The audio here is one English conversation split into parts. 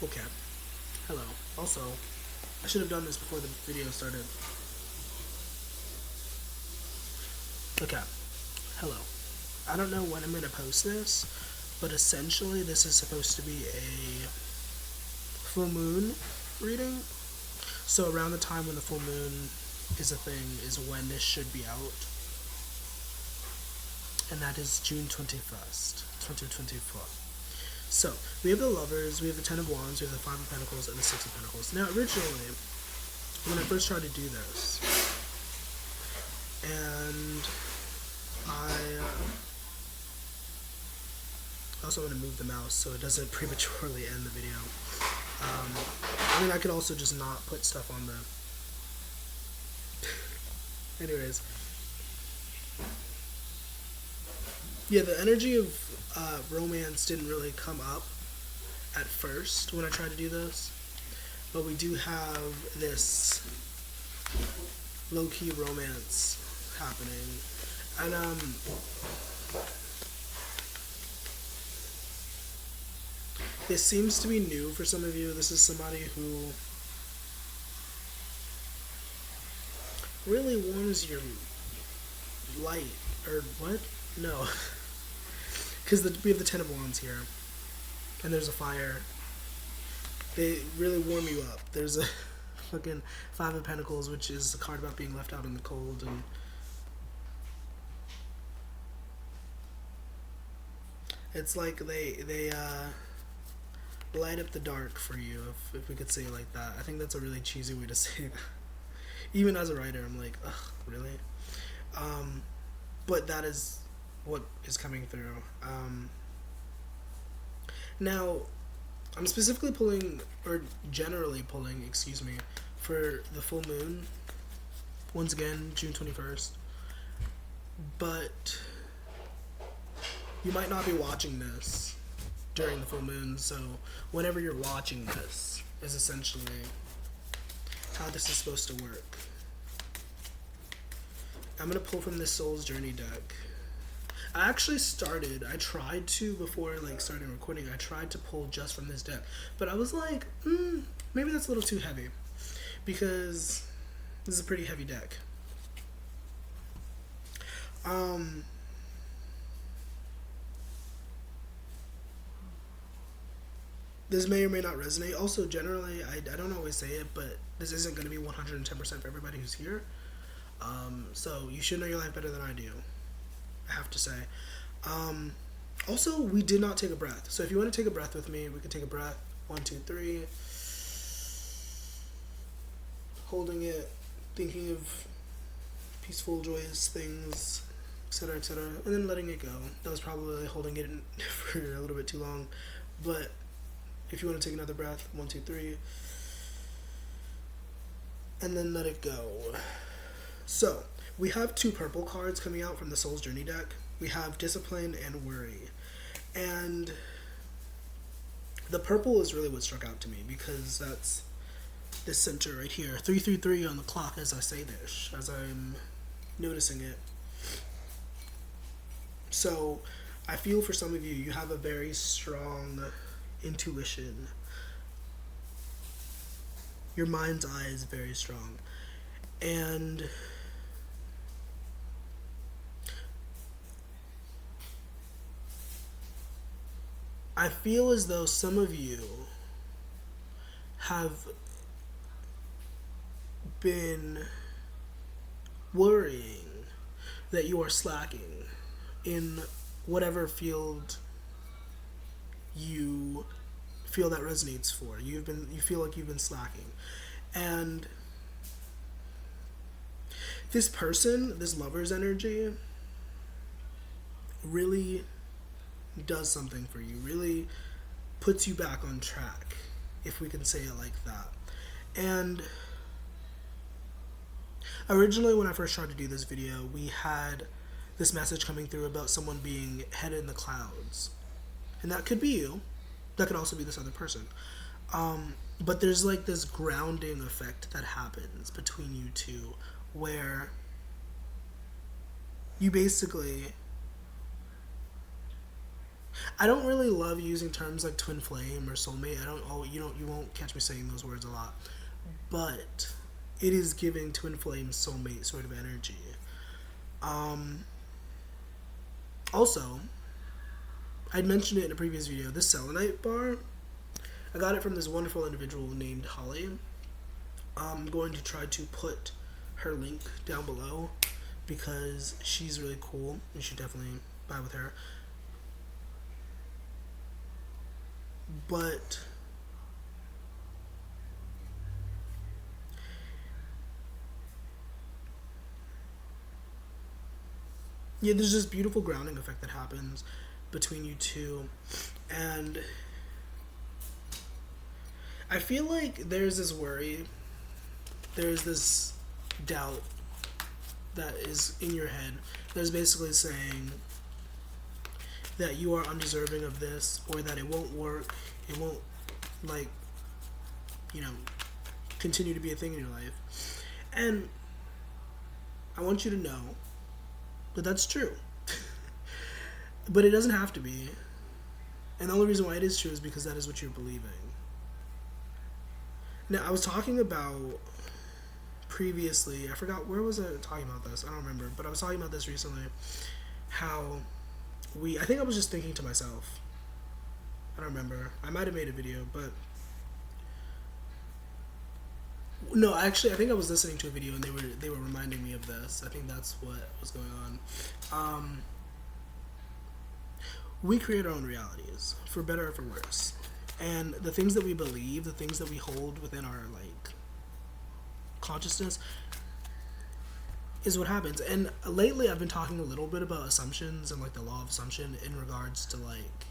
Okay. Hello. Also, I should have done this before the video started. Okay. Hello. I don't know when I'm going to post this, but essentially this is supposed to be a full moon reading. So around the time when the full moon is a thing is when this should be out. And that is June 21st, 2024. So, we have the Lovers, we have the Ten of Wands, we have the Five of Pentacles, and the Six of Pentacles. Now, originally, when I first tried to do this, and I also want to move the mouse so it doesn't prematurely end the video. I mean, I could also just not put stuff on the... Anyways. Yeah, the energy of romance didn't really come up at first when I tried to do this. But we do have this low-key romance happening. And, this seems to be new for some of you. This is somebody who really wants your light. Or what? No. Because we have the Ten of Wands here. And there's a fire. They really warm you up. There's a fucking Five of Pentacles, which is a card about being left out in the cold. And it's like they light up the dark for you, if we could say it like that. I think that's a really cheesy way to say that. Even as a writer, I'm like, ugh, really? But that is what is coming through. Now, I'm specifically pulling, or generally pulling, excuse me, for the full moon. Once again, June 21st. But you might not be watching this during the full moon, so whenever you're watching this is essentially how this is supposed to work. I'm going to pull from this Soul's Journey deck. I tried to, before starting recording, I tried to pull just from this deck. But I was like, maybe that's a little too heavy. Because this is a pretty heavy deck. This may or may not resonate. Also, generally, I don't always say it, but this isn't going to be 110% for everybody who's here. So you should know your life better than I do, I have to say. Also, we did not take a breath. So if you want to take a breath with me, we can take a breath. 1, 2, 3. Holding it, thinking of peaceful, joyous things, etc., etc., and then letting it go. That was probably holding it for a little bit too long, but if you want to take another breath, 1, 2, 3, and then let it go. So, we have 2 purple cards coming out from the Soul's Journey deck. We have Discipline and Worry. And the purple is really what struck out to me, because that's this center right here. 333 on the clock as I say this, as I'm noticing it. So, I feel for some of you, you have a very strong intuition. Your mind's eye is very strong. And I feel as though some of you have been worrying that you are slacking in whatever field you feel that resonates for. You feel like you've been slacking. And this person, this lover's energy, really does something for you, really puts you back on track, if we can say it like that. And originally, when I first tried to do this video, we had this message coming through about someone being headed in the clouds. And that could be you. That could also be this other person. But there's this grounding effect that happens between you two, where you basically I don't really love using terms like twin flame or soulmate. I don't. Oh, you won't catch me saying those words a lot, but it is giving twin flame soulmate sort of energy. Um, Also, I'd mentioned it in a previous video. This selenite bar, I got it from this wonderful individual named Holly. I'm going to try to put her link down below because she's really cool. You should definitely buy with her. But yeah, there's this beautiful grounding effect that happens between you two, and I feel like there's this worry, there's this doubt that is in your head that's basically saying that you are undeserving of this, or that it won't work, it won't, like, you know, continue to be a thing in your life. And I want you to know that that's true. But it doesn't have to be. And the only reason why it is true is because that is what you're believing. Now, I was talking about previously, I forgot, where was I talking about this? I don't remember, but I was talking about this recently, how I think I was just thinking to myself, I don't remember, I might have made a video, but no, actually, I think I was listening to a video and they were reminding me of this. I think that's what was going on. We create our own realities, for better or for worse. And the things that we believe, the things that we hold within our, like, consciousness is what happens. And lately I've been talking a little bit about assumptions and, like, the law of assumption in regards to, like,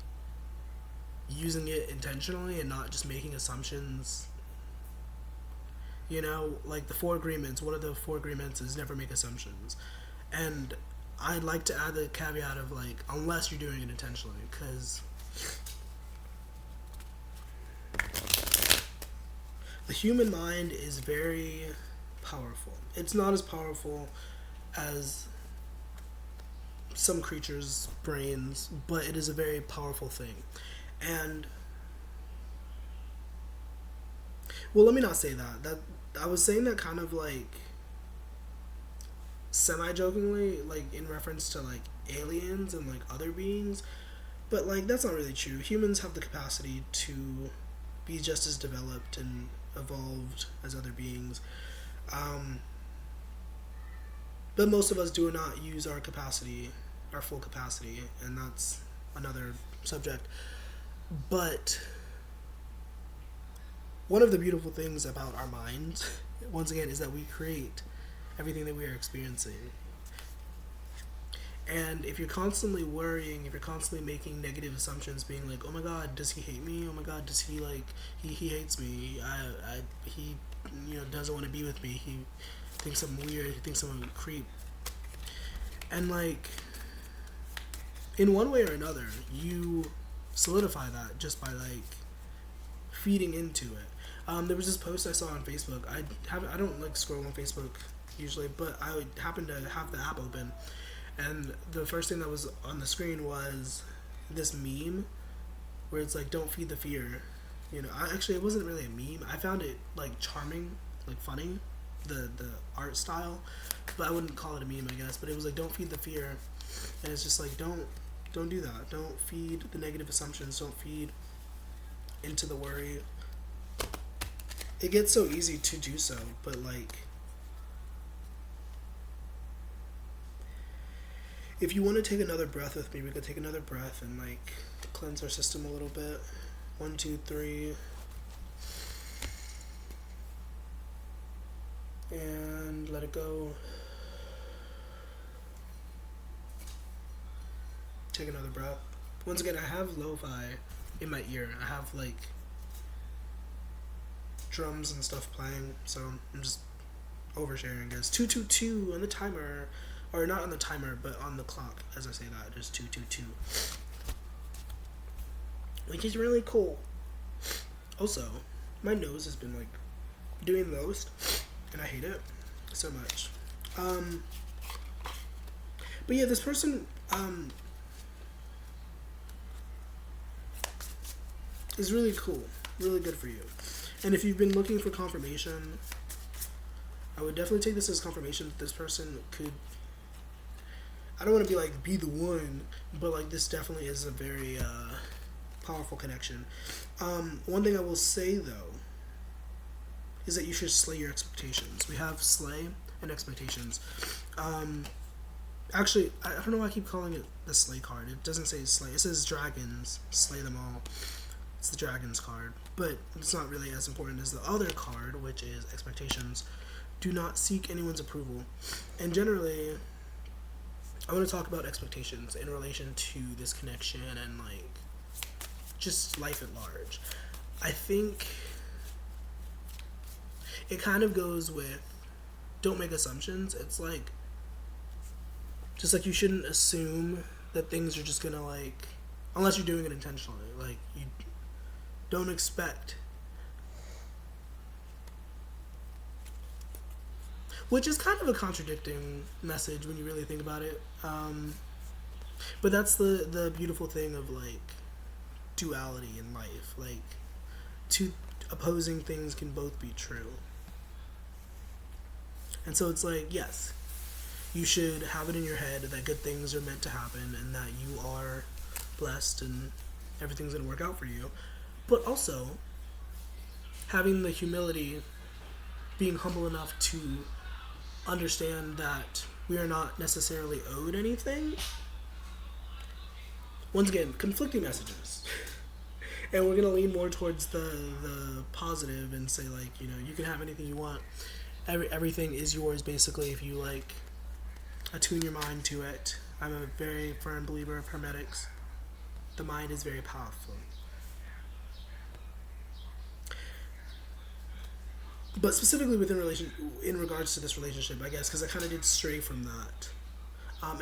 using it intentionally and not just making assumptions. You know, like the 4 agreements, one of the 4 agreements is never make assumptions. And I'd like to add the caveat of, like, unless you're doing it intentionally, because the human mind is very powerful. It's not as powerful as some creatures' brains, but it is a very powerful thing. And, well, let me not say that. I was saying that kind of, like, semi-jokingly, like, in reference to, like, aliens and, like, other beings, but, like, that's not really true. Humans have the capacity to be just as developed and evolved as other beings, but most of us do not use our capacity, our full capacity, and that's another subject. But one of the beautiful things about our minds, once again, is that we create everything that we are experiencing. And if you're constantly worrying, if you're constantly making negative assumptions, being like, oh my god, does he hate me? Oh my god, does he, like, he hates me. He, you know, doesn't want to be with me. He thinks I'm weird. He thinks I'm a creep. And, like, in one way or another, you solidify that just by, like, feeding into it. There was this post I saw on Facebook. I don't, like, scroll on Facebook usually, but I happened to have the app open, and the first thing that was on the screen was this meme where it's like, don't feed the fear. You know, actually, it wasn't really a meme. I found it, like, charming, like, funny, the art style, but I wouldn't call it a meme, I guess. But it was like, don't feed the fear, and it's just like, don't do that. Don't feed the negative assumptions. Don't feed into the worry. It gets so easy to do so, but, like, if you want to take another breath with me, we could take another breath and, like, cleanse our system a little bit. 1, 2, 3. And let it go. Take another breath. Once again, I have lo-fi in my ear. I have, like, drums and stuff playing, so I'm just oversharing, guys. 222 on the timer. Or not on the timer, but on the clock, as I say that. Just 222. Which is really cool. Also, my nose has been, like, doing the most, and I hate it so much. But yeah, this person, is really cool, really good for you. And if you've been looking for confirmation, I would definitely take this as confirmation that this person could, I don't want to be like, be the one, but like this definitely is a very powerful connection. One thing I will say though is that you should slay your expectations. We have slay and expectations. Actually, I don't know why I keep calling it the slay card. It doesn't say slay. It says dragons. Slay them all. It's the dragons card. But it's not really as important as the other card, which is expectations. Do not seek anyone's approval. And generally, I want to talk about expectations in relation to this connection and like just life at large. I think it kind of goes with don't make assumptions. It's like just like you shouldn't assume that things are just gonna like, unless you're doing it intentionally. Like you don't expect, which is kind of a contradicting message when you really think about it. But that's the beautiful thing of like duality in life. Like two opposing things can both be true. And so it's like, yes, you should have it in your head that good things are meant to happen and that you are blessed and everything's going to work out for you. But also, having the humility, being humble enough to understand that we are not necessarily owed anything. Once again, conflicting messages. And we're going to lean more towards the positive and say, like, you know, you can have anything you want. Everything is yours, basically, if you, like, attune your mind to it. I'm a very firm believer of hermetics. The mind is very powerful. But specifically in regards to this relationship, I guess, because I kind of did stray from that.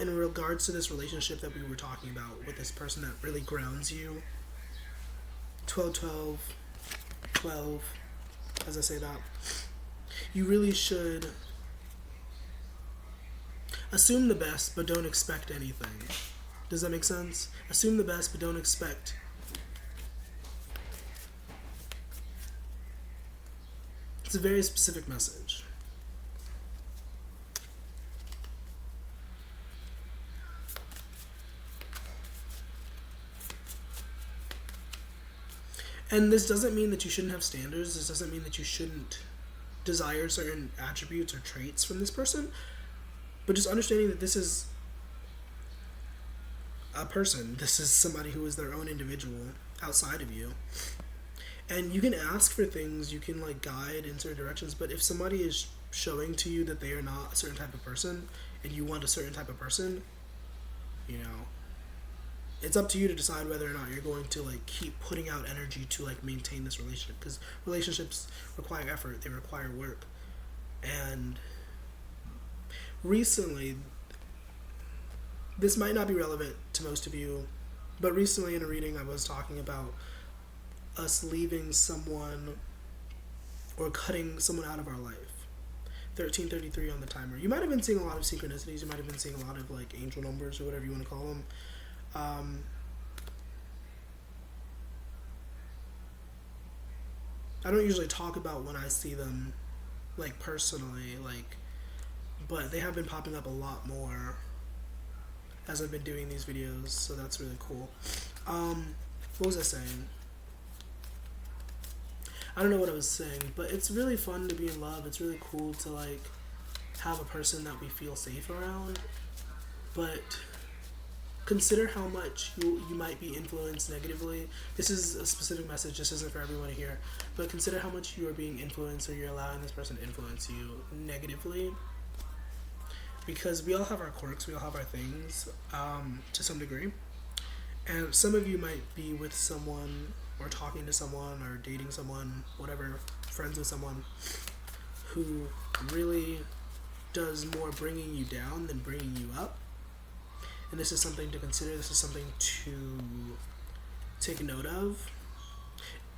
In regards to this relationship that we were talking about with this person that really grounds you, 12, as I say that, you really should assume the best, but don't expect anything. Does that make sense? Assume the best, but don't expect. It's a very specific message. And this doesn't mean that you shouldn't have standards. This doesn't mean that you shouldn't desire certain attributes or traits from this person. But just understanding that this is a person. This is somebody who is their own individual outside of you. And you can ask for things, you can like guide in certain directions, but if somebody is showing to you that they are not a certain type of person and you want a certain type of person, you know, it's up to you to decide whether or not you're going to like keep putting out energy to like maintain this relationship, because relationships require effort, they require work. And recently, this might not be relevant to most of you, but recently in a reading I was talking about us leaving someone or cutting someone out of our life. 1333 on the timer. You might have been seeing a lot of synchronicities. You might have been seeing a lot of like angel numbers or whatever you want to call them. I don't usually talk about when I see them like personally, like, but they have been popping up a lot more as I've been doing these videos, so that's really cool. What was I saying? I don't know what I was saying, but it's really fun to be in love. It's really cool to like have a person that we feel safe around, but consider how much you might be influenced negatively. This is a specific message, this isn't for everyone to hear, but consider how much you are being influenced or you're allowing this person to influence you negatively, because we all have our quirks, we all have our things, to some degree, and some of you might be with someone or talking to someone or dating someone, whatever, friends with someone who really does more bringing you down than bringing you up. And this is something to consider. This is something to take note of.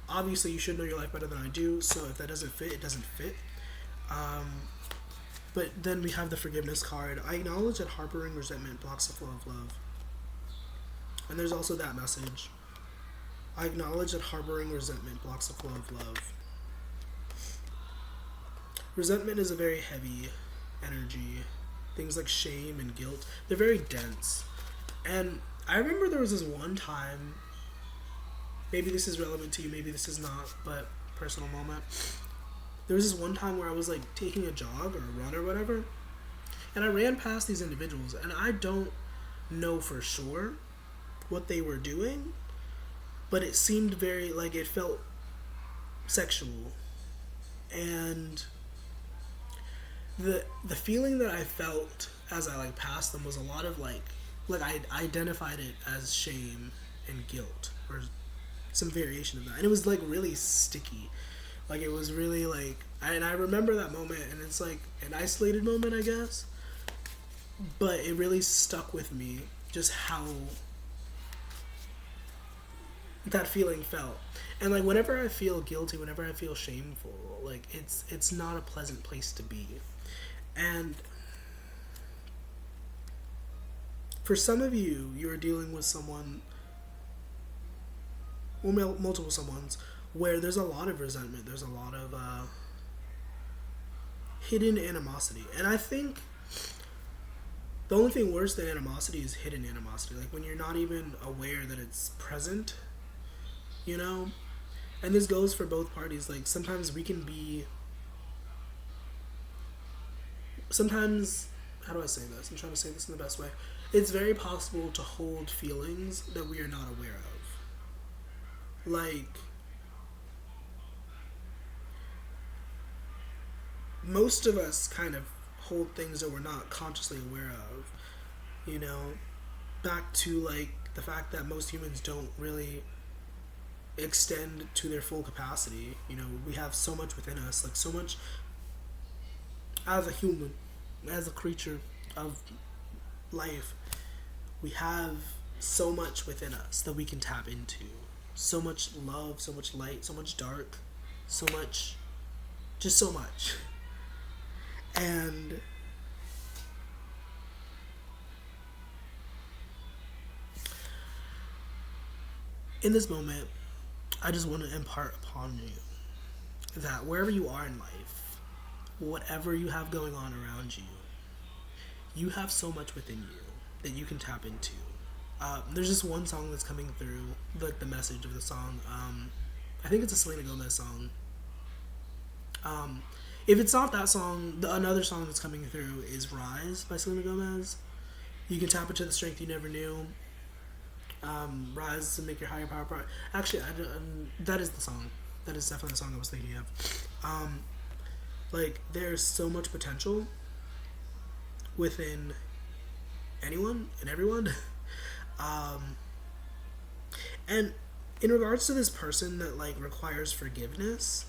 Obviously, you should know your life better than I do, so if that doesn't fit, it doesn't fit. But then we have the forgiveness card. I acknowledge that harboring resentment blocks the flow of love. And there's also that message. I acknowledge that harboring resentment blocks the flow of love. Resentment is a very heavy energy. Things like shame and guilt, they're very dense. And I remember there was this one time, maybe this is relevant to you, maybe this is not, but personal moment. There was this one time where I was like taking a jog or a run or whatever, and I ran past these individuals, and I don't know for sure what they were doing, but it seemed very, like, it felt sexual. And the feeling that I felt as I like passed them was a lot of like I identified it as shame and guilt, or some variation of that, and it was like really sticky. Like, it was really like, and I remember that moment, and it's like an isolated moment, I guess, but it really stuck with me, just how that feeling felt. And like, whenever I feel guilty, whenever I feel shameful, like, it's not a pleasant place to be. And for some of you, you're dealing with someone, or multiple someones, where there's a lot of resentment, there's a lot of hidden animosity. And I think the only thing worse than animosity is hidden animosity. Like, when you're not even aware that it's present, you know? And this goes for both parties. Like, sometimes we can be... Sometimes... How do I say this? I'm trying to say this in the best way. It's very possible to hold feelings that we are not aware of. Like... Most of us kind of hold things that we're not consciously aware of, you know, back to like the fact that most humans don't really extend to their full capacity. You know, we have so much within us, like so much as a human, as a creature of life, we have so much within us that we can tap into. So much love, so much light, so much dark, so much, just so much. And in this moment, I just want to impart upon you that wherever you are in life, whatever you have going on around you, you have so much within you that you can tap into. There's just one song that's coming through, like the message of the song. I think it's a Selena Gomez song. If it's not that song, another song that's coming through is Rise by Selena Gomez. You can tap into the strength you never knew. Rise to make your higher power part. Actually, that is the song. That is definitely the song I was thinking of. Like, there's so much potential within anyone and everyone. And in regards to this person that, like, requires forgiveness,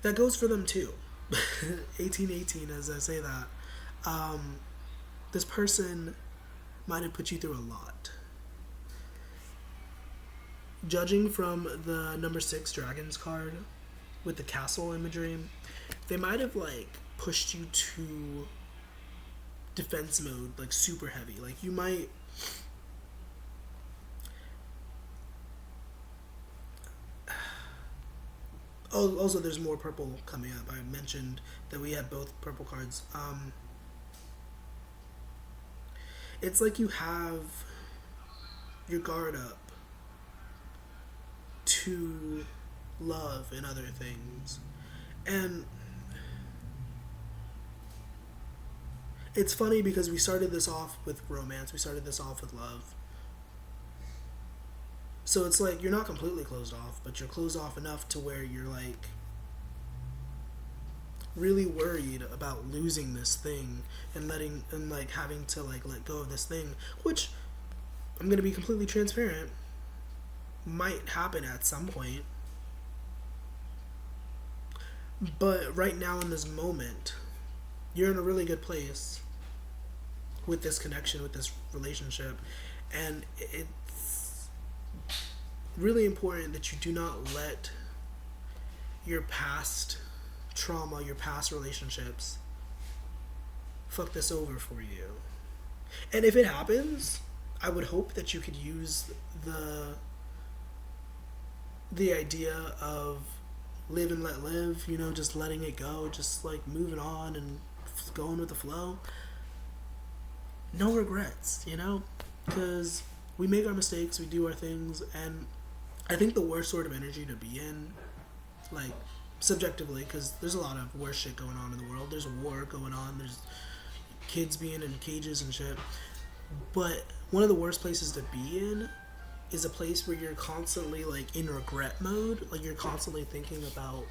that goes for them too. 1818, as I say that. This person might have put you through a lot. Judging from the number 6 Dragons card with the castle imagery, they might have, like, pushed you to defense mode, like, super heavy. Like, you might... Oh, also, there's more purple coming up. I mentioned that we had both purple cards. It's like you have your guard up to love and other things. And it's funny because we started this off with romance. We started this off with love. So it's like you're not completely closed off, but you're closed off enough to where you're like really worried about losing this thing and like having to like let go of this thing, which I'm gonna be completely transparent, might happen at some point. But right now in this moment, you're in a really good place with this connection, with this relationship, and it's really important that you do not let your past trauma, your past relationships fuck this over for you. And if it happens, I would hope that you could use the the idea of live and let live, you know, just letting it go, just like moving on and going with the flow. No regrets, you know, because we make our mistakes, we do our things, and I think the worst sort of energy to be in, like subjectively, because there's a lot of worse shit going on in the world. There's war going on. There's kids being in cages and shit. But one of the worst places to be in is a place where you're constantly like in regret mode. Like you're constantly thinking about,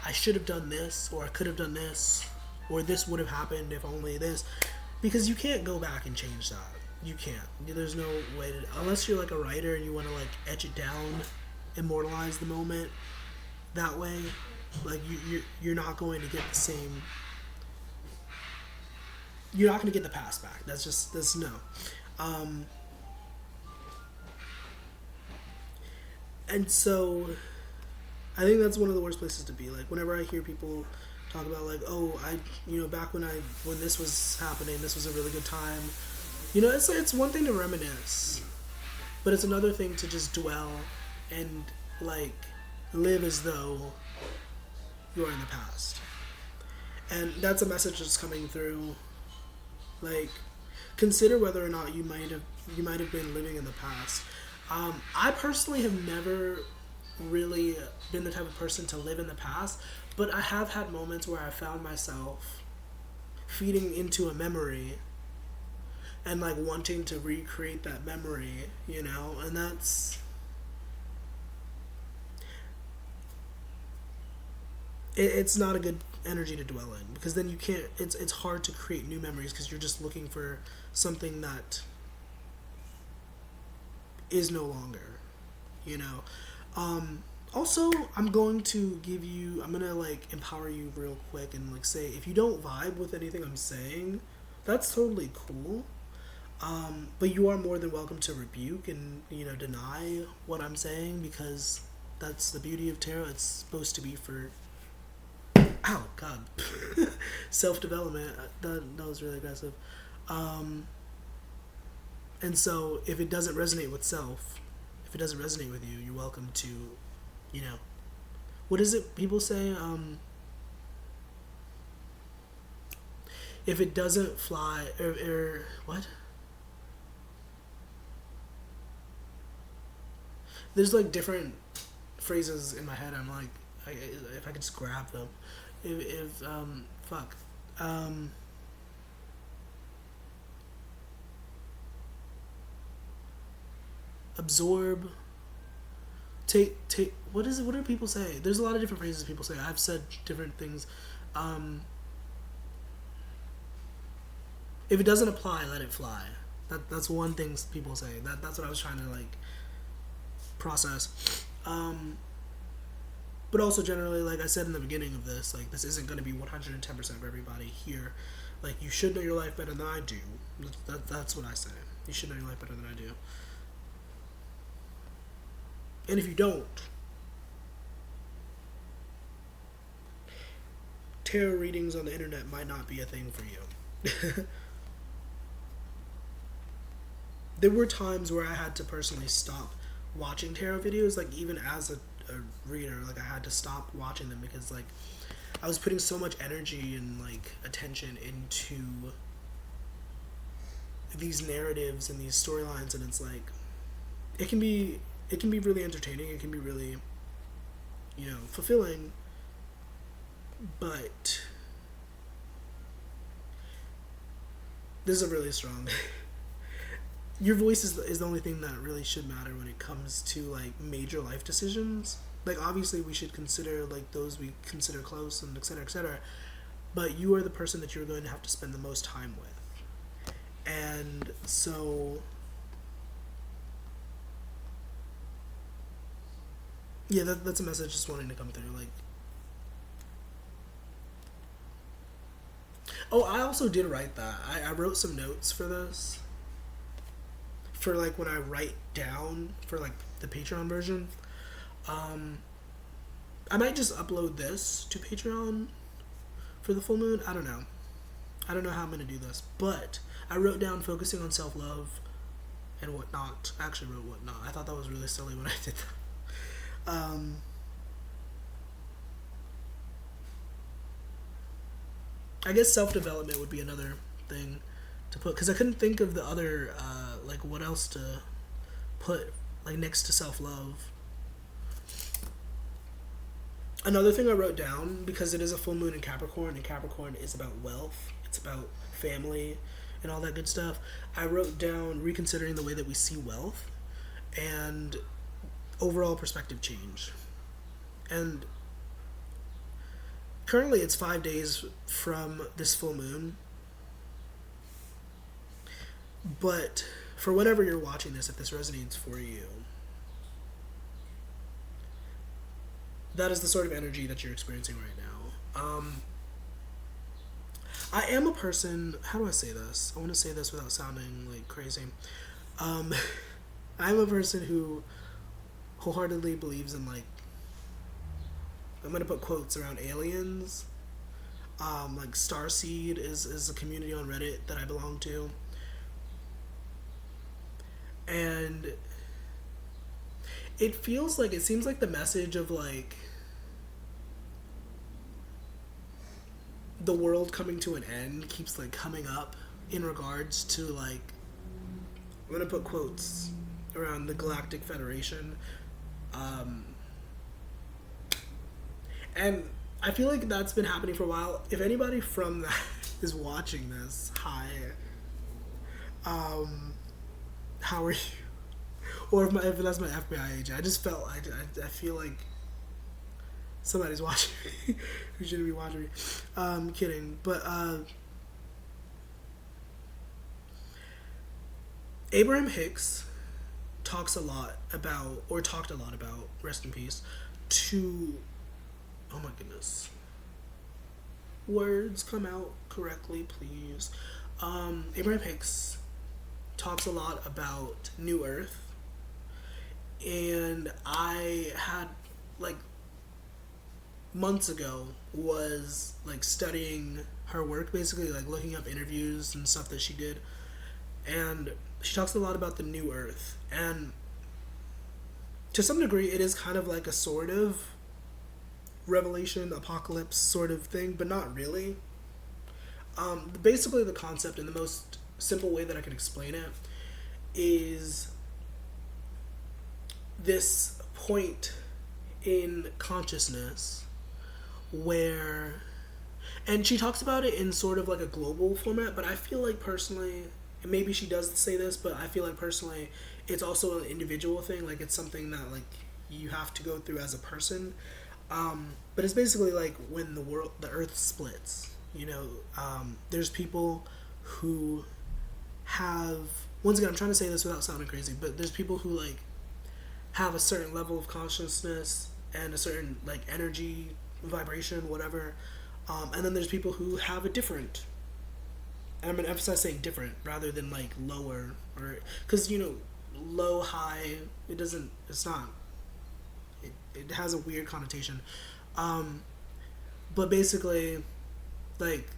I should have done this, or I could have done this, or this would have happened if only this. Because you can't go back and change that. You can't. There's no way to, unless you're like a writer and you want to like etch it down, immortalize the moment that way. Like you're not going to get the same. You're not going to get the past back. That's no. And so, I think that's one of the worst places to be. Like whenever I hear people talk about like, oh, back when this was happening, this was a really good time. You know, it's one thing to reminisce, but it's another thing to just dwell and like live as though you're in the past. And that's a message that's coming through. Like, consider whether or not you might have been living in the past. I personally have never really been the type of person to live in the past, but I have had moments where I found myself feeding into a memory and like wanting to recreate that memory, you know, and it's not a good energy to dwell in, because then you can't, it's hard to create new memories because you're just looking for something that is no longer, you know. Also, I'm gonna like empower you real quick and like say, if you don't vibe with anything I'm saying, that's totally cool. But you are more than welcome to rebuke and, you know, deny what I'm saying, because that's the beauty of tarot. It's supposed to be for, ow, God, self-development. That was really aggressive. And so if it doesn't resonate with self, if it doesn't resonate with you, you're welcome to, you know, what is it people say? If it doesn't fly, or what? There's like different phrases in my head. I'm like, if I could just grab them. Fuck. Absorb. Take. What is it? What do people say? There's a lot of different phrases people say. I've said different things. If it doesn't apply, let it fly. That's one thing people say. That's what I was trying to like process. But also generally, like I said in the beginning of this, like this isn't going to be 110% for everybody here. Like you should know your life better than I do. That's what I say. You should know your life better than I do. And if you don't, tarot readings on the internet might not be a thing for you. There were times where I had to personally stop watching tarot videos, like even as a reader, like I had to stop watching them because like I was putting so much energy and like attention into these narratives and these storylines, and it's like it can be really entertaining, it can be really, you know, fulfilling, but this is a really strong your voice is the only thing that really should matter when it comes to like major life decisions. Like obviously we should consider like those we consider close and etc, but you are the person that you're going to have to spend the most time with. And so yeah, that's a message just wanting to come through. Like, oh, I also did write that. I wrote some notes for this, for like when I write down for like the Patreon version. I might just upload this to Patreon for the full moon. I don't know how I'm gonna do this, but I wrote down focusing on self-love and whatnot. I actually wrote whatnot. I thought that was really silly when I did Um, I guess self development would be another thing to put because I couldn't think of the other like what else to put like next to self love. Another thing I wrote down because it is a full moon in Capricorn and Capricorn is about wealth. It's about family and all that good stuff. I wrote down reconsidering the way that we see wealth and overall perspective change. And currently it's 5 days from this full moon. But for whenever you're watching this, if this resonates for you, that is the sort of energy that you're experiencing right now. I am a person. How do I say this? I want to say this without sounding like crazy. Um, I'm a person who wholeheartedly believes in like. I'm gonna put quotes around aliens. Like Starseed is a community on Reddit that I belong to, and it seems like the message of like the world coming to an end keeps like coming up in regards to like I'm gonna put quotes around the Galactic Federation, and I feel like that's been happening for a while. If anybody from that is watching this, hi, how are you? Or if that's my FBI agent, I just felt I feel like somebody's watching me who shouldn't be watching me. Kidding, but Abraham Hicks talked a lot about, rest in peace, to, oh my goodness, words come out correctly, please. Abraham Hicks talks a lot about New Earth, and I had like months ago was like studying her work, basically like looking up interviews and stuff that she did, and she talks a lot about the New Earth, and to some degree it is kind of like a sort of revelation apocalypse sort of thing, but not really. Basically the concept in the most simple way that I can explain it is this point in consciousness where, and she talks about it in sort of like a global format, but I feel like personally, and maybe she does say this, but I feel like personally it's also an individual thing, like it's something that like you have to go through as a person. But it's basically like when the earth splits, there's people who have, once again I'm trying to say this without sounding crazy, but there's people who like have a certain level of consciousness and a certain like energy, vibration, whatever, and then there's people who have a different, and I'm going to emphasize saying different rather than like lower, or because low, high, it's not, it has a weird connotation, but basically like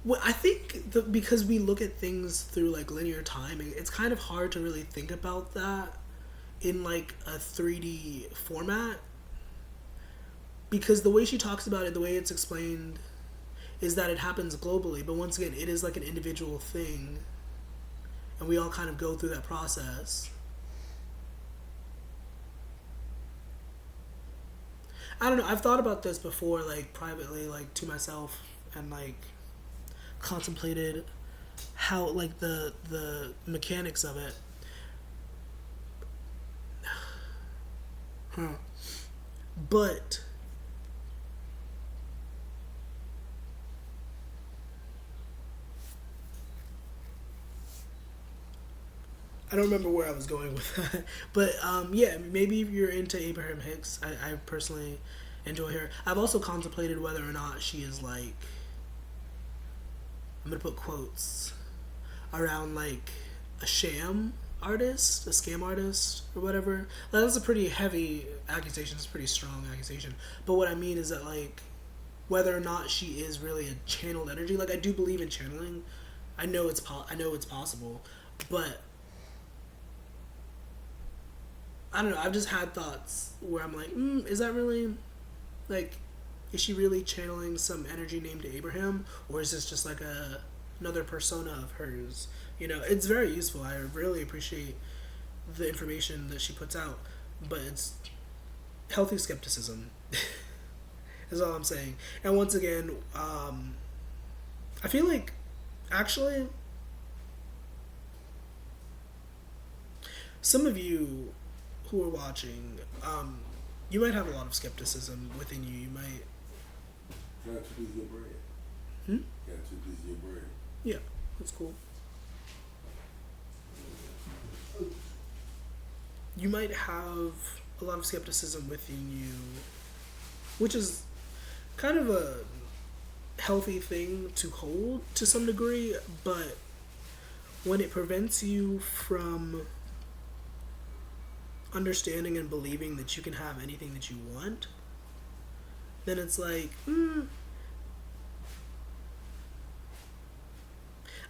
well, I think because we look at things through like linear timing, it's kind of hard to really think about that in like a 3D format, because the way she talks about it, the way it's explained is that it happens globally, but once again it is like an individual thing, and we all kind of go through that process. I don't know, I've thought about this before, like privately, like to myself, and like contemplated how like the mechanics of it. But I don't remember where I was going with that. But yeah, maybe if you're into Abraham Hicks, I personally enjoy her. I've also contemplated whether or not she is like, I'm gonna put quotes around like a scam artist, a scam artist, or whatever. That's a pretty heavy accusation. It's a pretty strong accusation. But what I mean is that like whether or not she is really a channeled energy. Like I do believe in channeling, I know it's possible, but I don't know. I've just had thoughts where I'm like, is that really, like, is she really channeling some energy named Abraham, or is this just like another persona of hers? You know, it's very useful. I really appreciate the information that she puts out, but it's healthy skepticism. Is all I'm saying. And once again, I feel like actually some of you who are watching, you might have a lot of skepticism within you. You might. Got to do your bread. Got to do your bread. Yeah, that's cool. You might have a lot of skepticism within you, which is kind of a healthy thing to hold to some degree, but when it prevents you from understanding and believing that you can have anything that you want, then it's like,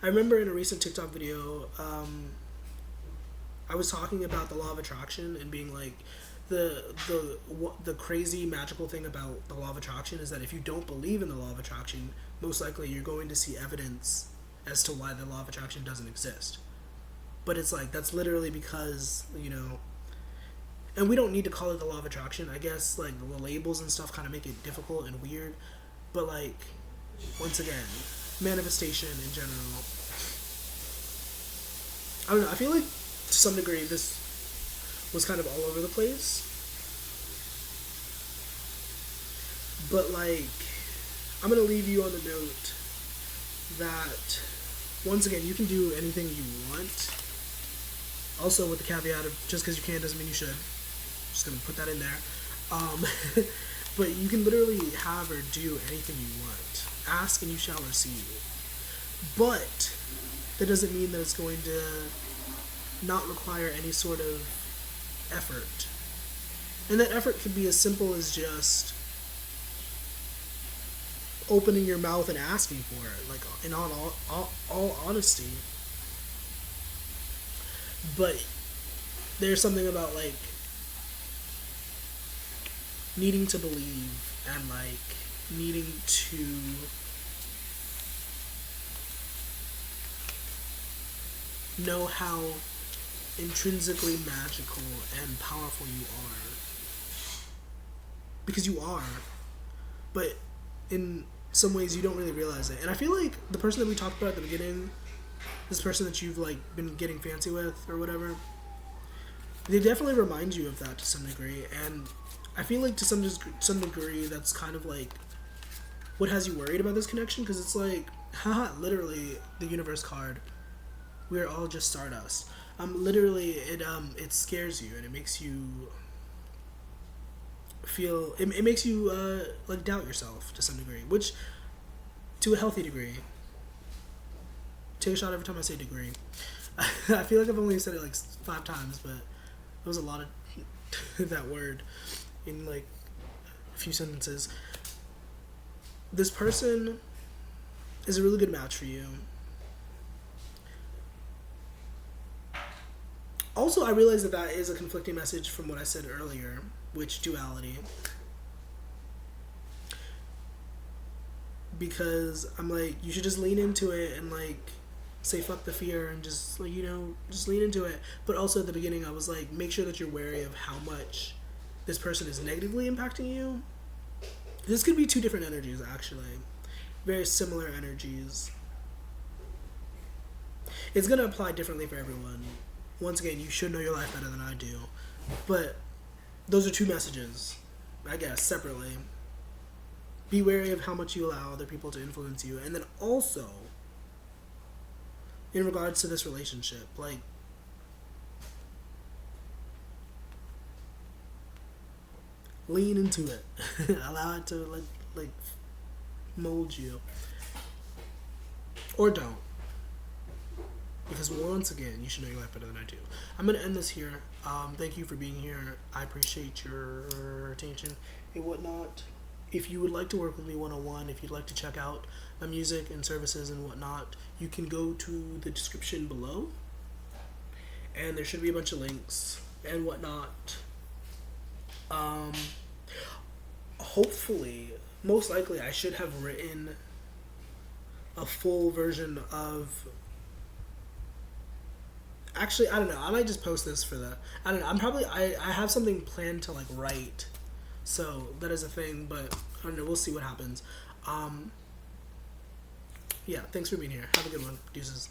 I remember in a recent TikTok video, I was talking about the law of attraction and being like, the crazy magical thing about the law of attraction is that if you don't believe in the law of attraction, most likely you're going to see evidence as to why the law of attraction doesn't exist. But it's like, that's literally because, you know, and we don't need to call it the law of attraction. I guess like the labels and stuff kind of make it difficult and weird, but like, once again, manifestation in general, I don't know, I feel like to some degree this was kind of all over the place, but like, I'm gonna leave you on the note that once again, you can do anything you want, also with the caveat of just because you can doesn't mean you should. Just gonna put that in there. But you can literally have or do anything you want. Ask and you shall receive. But that doesn't mean that it's going to not require any sort of effort. And that effort could be as simple as just opening your mouth and asking for it, like in all honesty. But there's something about like needing to believe and like needing to know how intrinsically magical and powerful you are, because you are, but in some ways you don't really realize it. And I feel like the person that we talked about at the beginning, this person that you've like been getting fancy with or whatever, they definitely remind you of that to some degree. And I feel like to some degree that's kind of like what has you worried about this connection, because it's like, haha, literally the universe card, we're all just stardust. Literally it scares you and it makes you feel, it makes you like doubt yourself to some degree, which to a healthy degree. Take a shot every time I say degree. I feel like I've only said it like 5 times, but it was a lot of that word in like a few sentences. This person is a really good match for you. Also, I realize that that is a conflicting message from what I said earlier, which duality. Because I'm like, you should just lean into it and like say fuck the fear and just like, you know, just lean into it. But also at the beginning I was like, make sure that you're wary of how much this person is negatively impacting you. This could be 2 different energies actually. Very similar energies. It's going to apply differently for everyone. Once again, you should know your life better than I do. But those are 2 messages, I guess, separately. Be wary of how much you allow other people to influence you. And then also, in regards to this relationship, like, lean into it. Allow it to like mold you. Or don't. Because once again, you should know your life better than I do. I'm going to end this here. Thank you for being here. I appreciate your attention and whatnot. if you would like to work with me one-on-one, if you'd like to check out my music and services and whatnot, you can go to the description below, and there should be a bunch of links and whatnot. Hopefully, most likely, I should have written a full version of. Actually, I don't know. I might just post this for the. I don't know. I have something planned to like write, so that is a thing. But I don't know. We'll see what happens. Yeah. Thanks for being here. Have a good one. Deuces.